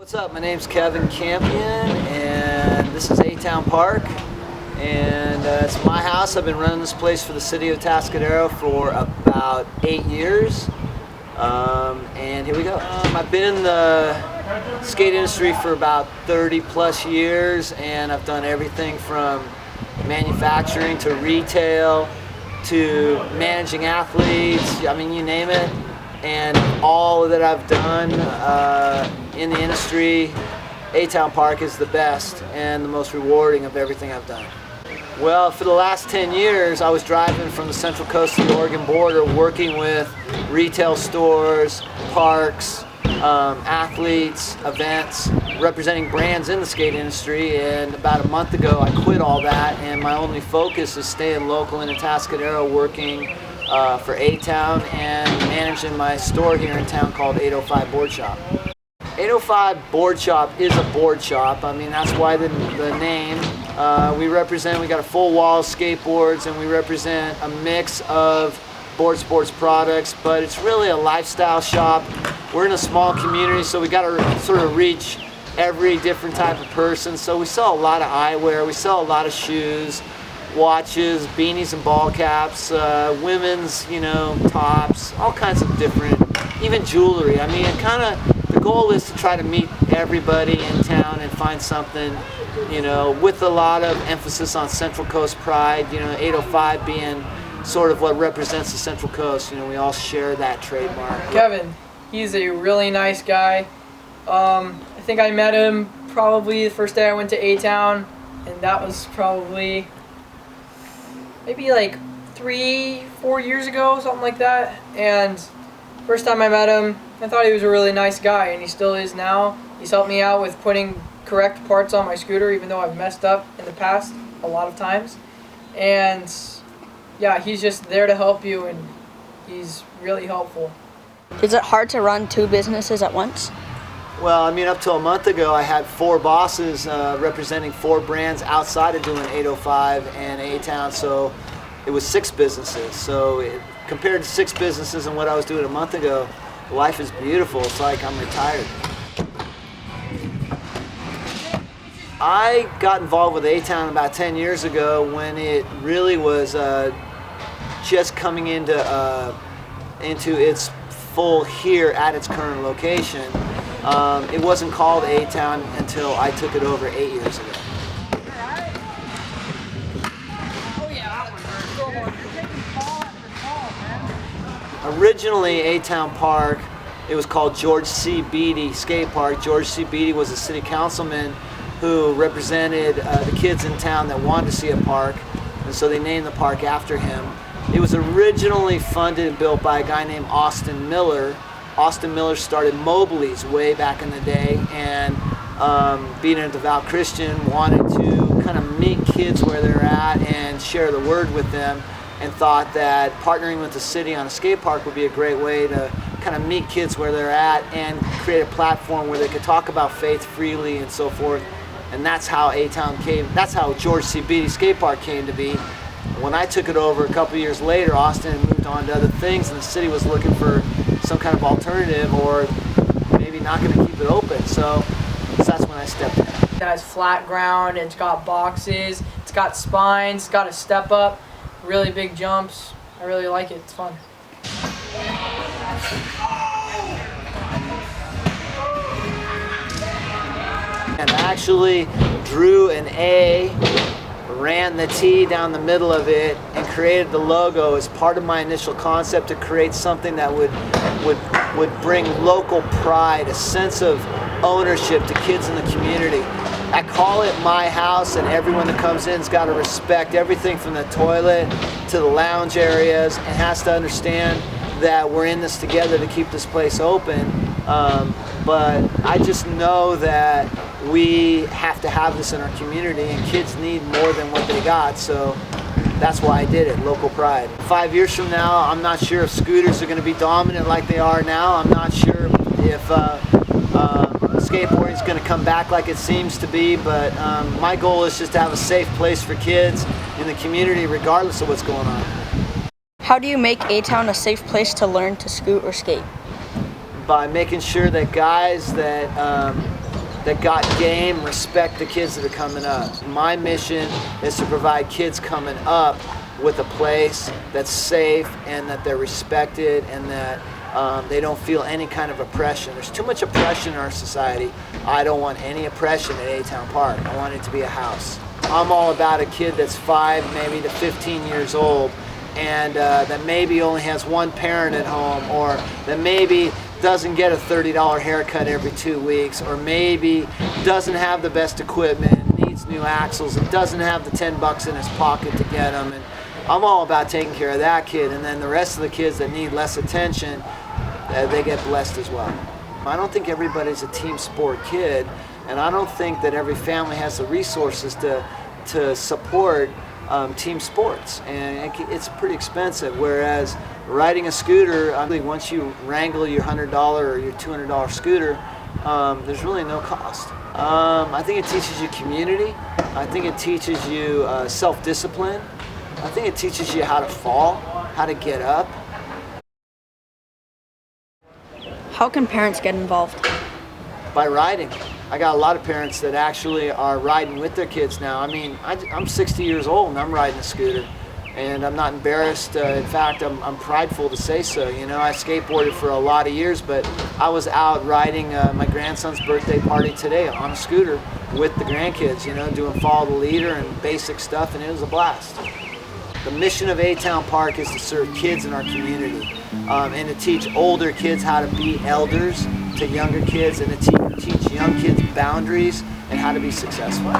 What's up? My name's Kevin Campion, and this is A-Town Park, and it's my house. I've been running this place for the city of Atascadero for about 8 years, and here we go. I've been in the skate industry for about 30 plus years, and I've done everything from manufacturing to retail to managing athletes, I mean, you name it. And all that I've done in the industry, A-Town Park is the best and the most rewarding of everything I've done. Well, for the last 10 years, I was driving from the Central Coast to the Oregon border, working with retail stores, parks, athletes, events, representing brands in the skate industry. And about a month ago, I quit all that, and my only focus is staying local in Atascadero, working for A-Town and managing my store here in town called 805 Board Shop. 805 Board Shop is a board shop. I mean, that's why the name. We got a full wall of skateboards, and we represent a mix of board sports products, but it's really a lifestyle shop. We're in a small community, so we got to sort of reach every different type of person. So we sell a lot of eyewear, we sell a lot of shoes, watches, beanies and ball caps, women's, tops, all kinds of different, even jewelry. I mean, the goal is to try to meet everybody in town and find something, with a lot of emphasis on Central Coast pride, 805 being sort of what represents the Central Coast. We all share that trademark. Kevin, he's a really nice guy. I think I met him probably the first day I went to A-Town, and that was probably maybe like 3-4 years ago, something like that. And first time I met him, I thought he was a really nice guy, and he still is now. He's helped me out with putting correct parts on my scooter, even though I've messed up in the past a lot of times. And yeah, he's just there to help you, and he's really helpful. Is it hard to run 2 businesses at once? Well, I mean, up till a month ago, I had 4 bosses representing 4 brands outside of doing 805 and A-Town, so it was 6 businesses. So compared to 6 businesses and what I was doing a month ago, life is beautiful. It's like I'm retired. I got involved with A-Town about 10 years ago when it really was just coming into its full here at its current location. It wasn't called A-Town until I took it over 8 years ago. Originally, A-Town Park, it was called George C. Beatty Skate Park. George C. Beatty was a city councilman who represented the kids in town that wanted to see a park, and so they named the park after him. It was originally funded and built by a guy named Austin Miller. Austin Miller started Mobley's way back in the day, and being a devout Christian, wanted to kind of meet kids where they're at and share the word with them, and thought that partnering with the city on a skate park would be a great way to kind of meet kids where they're at and create a platform where they could talk about faith freely and so forth. And that's how A-Town came. That's how George C. Beatty Skate Park came to be. When I took it over a couple years later, Austin moved on to other things, and the city was looking for some kind of alternative, or maybe not going to keep it open. So that's when I stepped in. It has flat ground, it's got boxes, it's got spines, it's got a step up, really big jumps. I really like it, it's fun. And actually drew an A, ran the T down the middle of it, and created the logo as part of my initial concept to create something that would bring local pride, a sense of ownership to kids in the community. I call it my house, and everyone that comes in's got to respect everything from the toilet to the lounge areas, and has to understand that we're in this together to keep this place open. But I just know that we have to have this in our community, and kids need more than what they got, so that's why I did it, local pride. 5 years from now, I'm not sure if scooters are going to be dominant like they are now. I'm not sure if skateboarding is going to come back like it seems to be, but my goal is just to have a safe place for kids in the community regardless of what's going on. How do you make A-Town a safe place to learn to scoot or skate? By making sure that guys that that got game respect the kids that are coming up. My mission is to provide kids coming up with a place that's safe and that they're respected and that they don't feel any kind of oppression. There's too much oppression in our society. I don't want any oppression at A-Town Park. I want it to be a house. I'm all about a kid that's 5 maybe to 15 years old and that maybe only has one parent at home, or that maybe doesn't get a $30 haircut every 2 weeks, or maybe doesn't have the best equipment, needs new axles, and doesn't have the 10 bucks in his pocket to get them. And I'm all about taking care of that kid, and then the rest of the kids that need less attention, they get blessed as well. I don't think everybody's a team sport kid, and I don't think that every family has the resources to support team sports, and it's pretty expensive. Whereas riding a scooter, I think once you wrangle your $100 or your $200 scooter, there's really no cost. I think it teaches you community. I think it teaches you self-discipline. I think it teaches you how to fall, how to get up. How can parents get involved? By riding. I got a lot of parents that actually are riding with their kids now. I mean, I'm 60 years old and I'm riding a scooter, and I'm not embarrassed. In fact, I'm prideful to say so. You know, I skateboarded for a lot of years, but I was out riding my grandson's birthday party today on a scooter with the grandkids, you know, doing follow the leader and basic stuff, and it was a blast. The mission of A-Town Park is to serve kids in our community and to teach older kids how to be elders to younger kids, and to teach young kids boundaries and how to be successful.